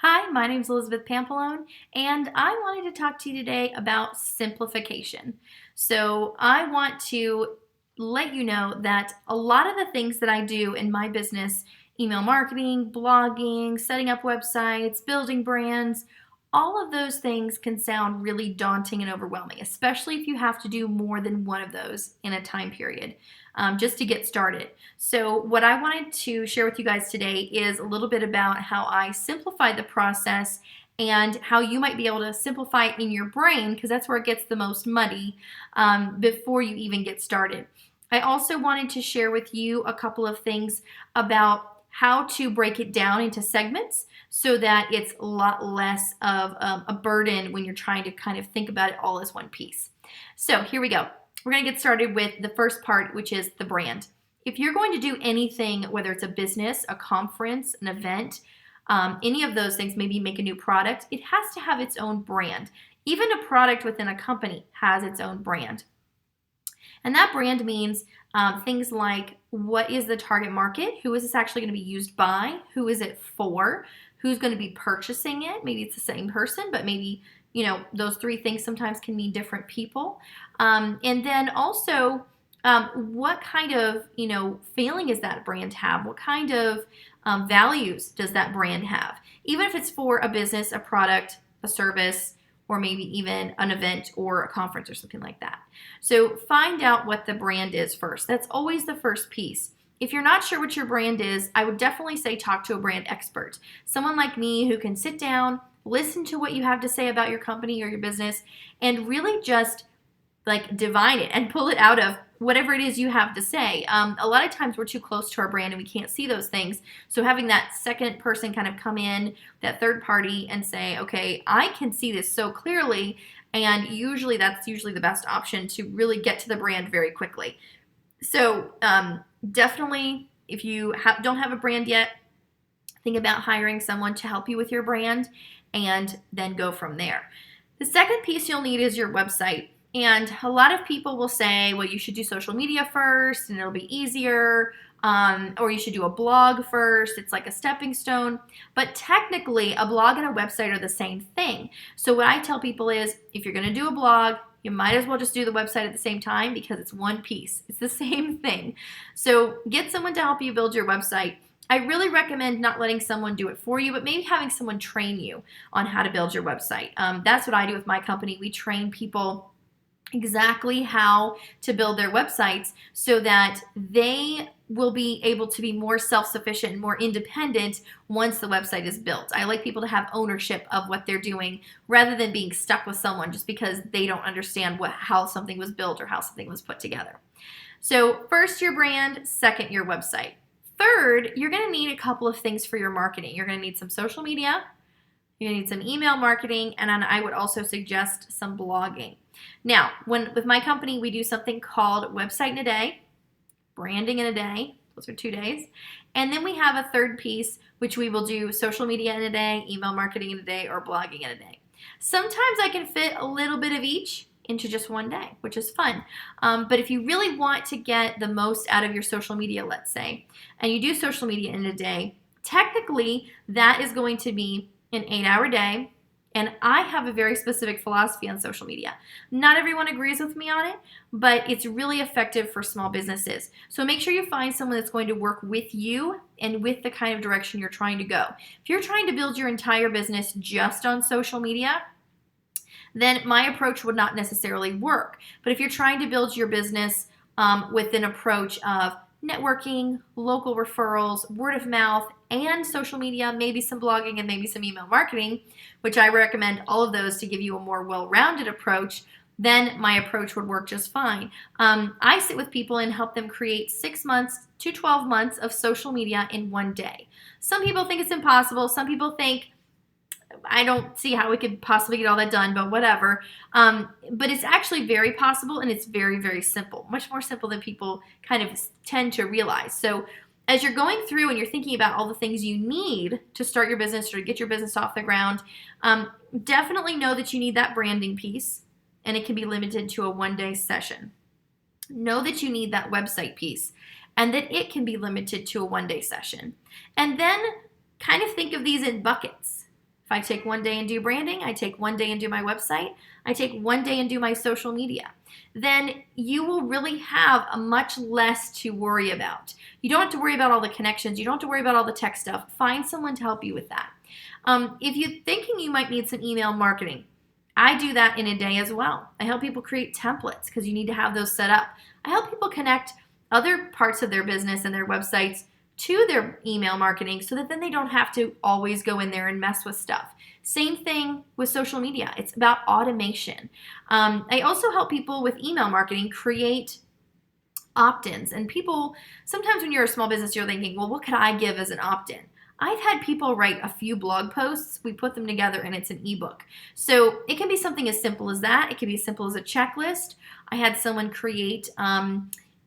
Hi, my name is Elizabeth Pampalone, and I wanted to talk to you today about simplification. So, I want to let you know that a lot of the things that I do in my business email marketing, blogging, setting up websites, building brands all of those things can sound really daunting and overwhelming, especially if you have to do more than one of those in a time period just to get started. So, what I wanted to share with you guys today is a little bit about how I simplify the process and how you might be able to simplify it in your brain because that's where it gets the most muddy before you even get started. I also wanted to share with you a couple of things about how to break it down into segments so that it's a lot less of a burden when you're trying to kind of think about it all as one piece. So here we go. We're going to get started with the first part, which is the brand. If you're going to do anything, whether it's a business, a conference, an event, any of those things, maybe make a new product, it has to have its own brand. Even a product within a company has its own brand. And that brand means things like what is the target market? Who is this actually going to be used by? Who is it for? Who's going to be purchasing it? Maybe it's the same person, but maybe, those three things sometimes can mean different people. And then also, what kind of, feeling is that brand have? What kind of values does that brand have? Even if it's for a business, a product, a service, or maybe even an event or a conference or something like that. So find out what the brand is first. That's always the first piece. If you're not sure what your brand is, I would definitely say talk to a brand expert. Someone like me who can sit down, listen to what you have to say about your company or your business, and really just divine it and pull it out of whatever it is you have to say. A lot of times we're too close to our brand and we can't see those things. So having that second person kind of come in, that third party, and say, okay, I can see this so clearly. And that's usually the best option to really get to the brand very quickly. So definitely, if you don't have a brand yet, think about hiring someone to help you with your brand and then go from there. The second piece you'll need is your website. And a lot of people will say, well, you should do social media first and it'll be easier, or you should do a blog first. It's like a stepping stone. But technically, a blog and a website are the same thing. So what I tell people is, if you're going to do a blog, you might as well just do the website at the same time because it's one piece. It's the same thing. So get someone to help you build your website. I really recommend not letting someone do it for you, but maybe having someone train you on how to build your website. That's what I do with my company. We train people exactly how to build their websites so that they will be able to be more self-sufficient and more independent once the website is built. I like people to have ownership of what they're doing rather than being stuck with someone just because they don't understand how something was built or how something was put together. So first, your brand, second, your website. Third, you're going to need a couple of things for your marketing. You're going to need some social media, you're going to need some email marketing, and then I would also suggest some blogging. Now, with my company, we do something called Website in a Day, Branding in a Day. Those are 2 days. And then we have a third piece, which we will do social media in a day, email marketing in a day, or blogging in a day. Sometimes I can fit a little bit of each into just one day, which is fun. But if you really want to get the most out of your social media, let's say, and you do social media in a day, technically that is going to be an 8-hour day. And I have a very specific philosophy on social media. Not everyone agrees with me on it, but it's really effective for small businesses. So make sure you find someone that's going to work with you and with the kind of direction you're trying to go. If you're trying to build your entire business just on social media, then my approach would not necessarily work. But if you're trying to build your business with an approach of networking, local referrals, word of mouth, and social media, maybe some blogging and maybe some email marketing, which I recommend all of those to give you a more well-rounded approach, then my approach would work just fine. I sit with people and help them create 6 months to 12 months of social media in one day. Some people think it's impossible. Some people think, I don't see how we could possibly get all that done, but whatever. But it's actually very possible, and it's very, very simple, much more simple than people kind of tend to realize. So as you're going through and you're thinking about all the things you need to start your business or to get your business off the ground, definitely know that you need that branding piece, and it can be limited to a one-day session. Know that you need that website piece, and that it can be limited to a one-day session. And then kind of think of these in buckets. If I take one day and do branding, I take one day and do my website, I take one day and do my social media, then you will really have a much less to worry about. You don't have to worry about all the connections. You don't have to worry about all the tech stuff. Find someone to help you with that. If you're thinking you might need some email marketing, I do that in a day as well. I help people create templates because you need to have those set up. I help people connect other parts of their business and their websites to their email marketing so that then they don't have to always go in there and mess with stuff. Same thing with social media. It's about automation. I also help people with email marketing create opt-ins. And people, sometimes when you're a small business, you're thinking, well, what could I give as an opt-in? I've had people write a few blog posts, we put them together, and it's an ebook. So it can be something as simple as that. It can be as simple as a checklist. I had someone create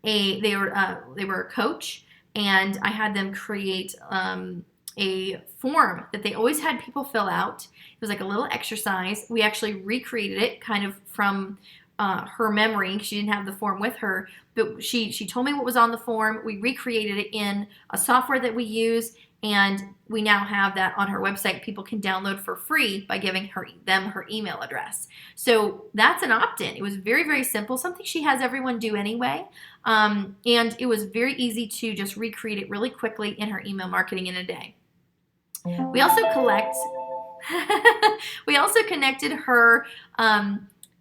they were a coach, and I had them create a form that they always had people fill out. It was like a little exercise. We actually recreated it kind of from her memory. She didn't have the form with her, but she told me what was on the form. We recreated it in a software that we use, and we now have that on her website. People can download for free by giving them her email address. So that's an opt-in. It was very, very simple, something she has everyone do anyway. And it was very easy to just recreate it really quickly in her email marketing in a day. We also connected her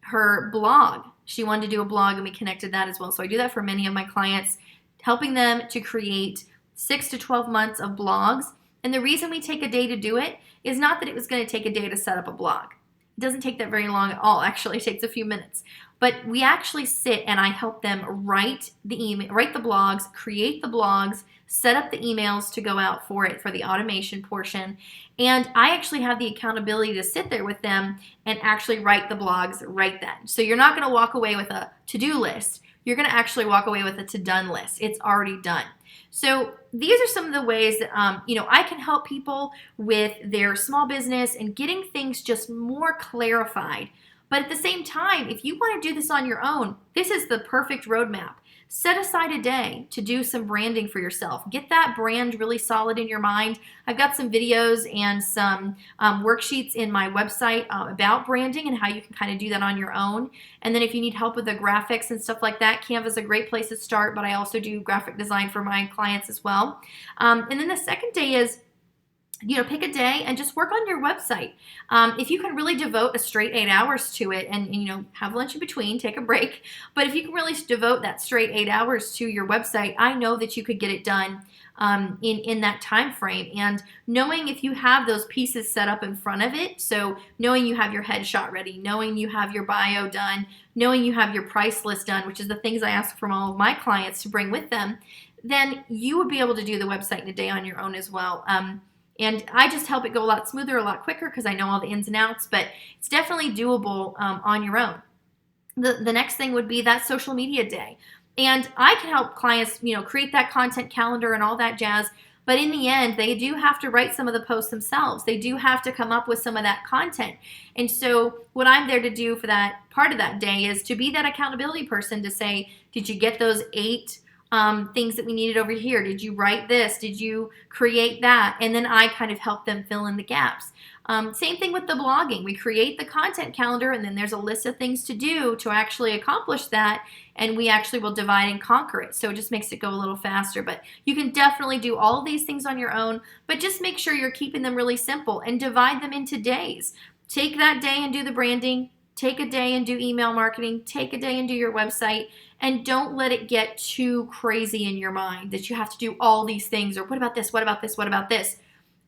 her blog. She wanted to do a blog, and we connected that as well. So I do that for many of my clients, helping them to create 6 to 12 months of blogs. And the reason we take a day to do it is not that it was going to take a day to set up a blog. It doesn't take that very long at all. Actually, it takes a few minutes. But we actually sit and I help them write the email, write the blogs, create the blogs, set up the emails to go out for it for the automation portion. And I actually have the accountability to sit there with them and actually write the blogs right then. So you're not going to walk away with a to-do list. You're going to actually walk away with a to-done list. It's already done. So these are some of the ways that I can help people with their small business and getting things just more clarified. But at the same time, if you want to do this on your own, this is the perfect roadmap. Set aside a day to do some branding for yourself. Get that brand really solid in your mind. I've got some videos and some worksheets in my website about branding and how you can kind of do that on your own. And then if you need help with the graphics and stuff like that, Canva is a great place to start, but I also do graphic design for my clients as well. And then the second day is, pick a day and just work on your website. If you can really devote a straight 8 hours to it and have lunch in between, take a break. But if you can really devote that straight 8 hours to your website, I know that you could get it done in that time frame. And knowing if you have those pieces set up in front of it, so knowing you have your headshot ready, knowing you have your bio done, knowing you have your price list done, which is the things I ask from all of my clients to bring with them, then you would be able to do the website in a day on your own as well. And I just help it go a lot smoother, a lot quicker because I know all the ins and outs, but it's definitely doable on your own. The next thing would be that social media day. And I can help clients, create that content calendar and all that jazz. But in the end, they do have to write some of the posts themselves. They do have to come up with some of that content. And so what I'm there to do for that part of that day is to be that accountability person to say, did you get those 8 things that we needed over here? Did you write this? Did you create that? And then I kind of help them fill in the gaps. Same thing with the blogging. We create the content calendar, and then there's a list of things to do to actually accomplish that, and we actually will divide and conquer it. So it just makes it go a little faster. But you can definitely do all of these things on your own, but just make sure you're keeping them really simple and divide them into days. Take that day and do the branding. Take a day and do email marketing. Take a day and do your website. And don't let it get too crazy in your mind that you have to do all these things, or what about this, what about this, what about this?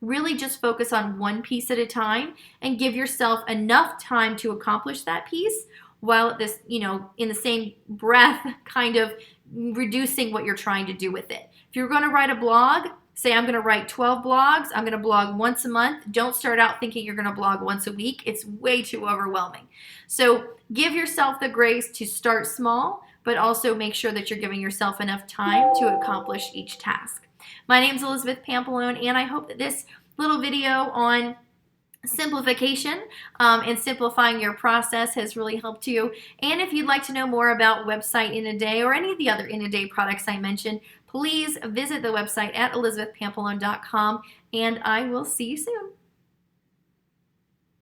Really just focus on one piece at a time and give yourself enough time to accomplish that piece while at this, in the same breath, kind of reducing what you're trying to do with it. If you're going to write a blog, say I'm going to write 12 blogs, I'm going to blog once a month. Don't start out thinking you're going to blog once a week. It's way too overwhelming. So give yourself the grace to start small, but also make sure that you're giving yourself enough time to accomplish each task. My name is Elizabeth Pampalone, and I hope that this little video on simplification and simplifying your process has really helped you. And if you'd like to know more about Website in a Day or any of the other in a day products I mentioned, please visit the website at elizabethpampalone.com, and I will see you soon.